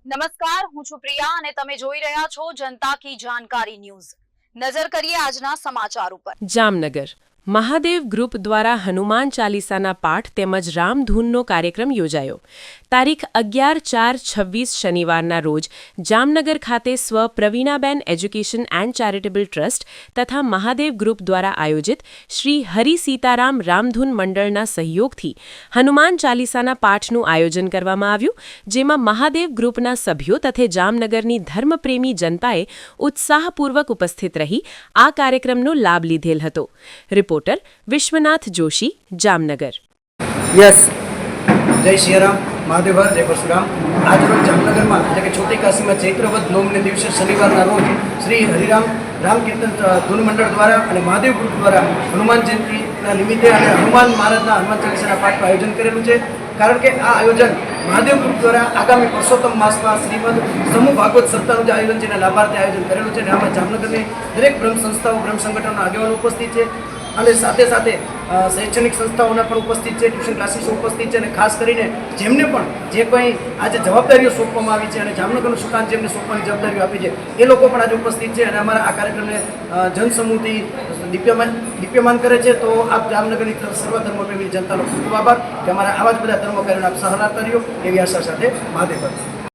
નમસ્કાર, હું છું પ્રિયા અને તમે જોઈ રહ્યા છો જનતા કી જાણકારી ન્યૂઝ। નજર કરીએ આજના સમાચાર ઉપર। જામનગર મહાદેવ ગ્રુપ દ્વારા હનુમાન ચાલીસાના પાઠ તેમજ રામધૂનનો કાર્યક્રમ યોજાયો। તારીખ 11/4/26 શનિવારના રોજ જામનગર ખાતે સ્વ Pravinaben education and charitable trust તથા મહાદેવ ગ્રુપ દ્વારા આયોજિત શ્રી હરિ સીતારામ રામધૂન મંડળના સહયોગથી હનુમાન ચાલીસાના પાઠનું આયોજન કરવામાં આવ્યું, જેમાં મહાદેવ ગ્રુપના સભ્યો તથા જામનગરની ધર્મપ્રેમી જનતાએ ઉત્સાહપૂર્વક ઉપસ્થિત રહી આ કાર્યક્રમનો લાભ લીધેલ હતો। રિપોર્ટર વિશ્વનાથ જોશી, જામનગર। યસ, જય સિયારામ, મહાદેવ હર, જય પરશુરામ। આજ રોજ જામનગરમાં એટલે કે છોટી કાશીમાં ચૈત્રવદ નોમને દિવસે શનિવારના રોજ શ્રી હરિરામ રામ કીર્તન ધૂન મંડળ દ્વારા અને મહાદેવ ગ્રુપ દ્વારા હનુમાન જયંતિના નિમિત્તે અને હનુમાન મહારાજના હનુમાન ચાલીસાના પાઠનું આયોજન કરેલું છે। કારણ કે આ આયોજન મહાદેવ ગ્રુપ દ્વારા આગામી પુરુષોત્તમ માસમાં શ્રીમદ સમૂહ ભાગવત સપ્તાહનું જે આયોજન છે એના લાભાર્થે આયોજન કરેલું છે અને આમાં જામનગરની દરેક બ્રહ્મ સંસ્થાઓ, બ્રહ્મ સંગઠનોના આગેવાનો ઉપસ્થિત છે અને સાથે સાથે શૈક્ષણિક સંસ્થાઓના પણ ઉપસ્થિત છે, ટ્યુશન ક્લાસીસો ઉપસ્થિત છે અને ખાસ કરીને જેમને પણ જે કંઈ આજે જવાબદારીઓ સોંપવામાં આવી છે અને જામનગરનું સુકાન જેમને સોંપવાની જવાબદારીઓ આપી છે એ લોકો પણ આજે ઉપસ્થિત છે અને અમારા આ કાર્યક્રમને જનસમૂહથી દીપ્યમાન કરે છે। તો આપ જામનગરની સર્વ ધર્મપ્રેમી જનતાનો ખૂબ ખૂબ આભાર કે અમારા આવા જ બધા ધર્મ કાર્યોને આપ સહકાર કર્યો એવી આશા સાથે મહાદેવ।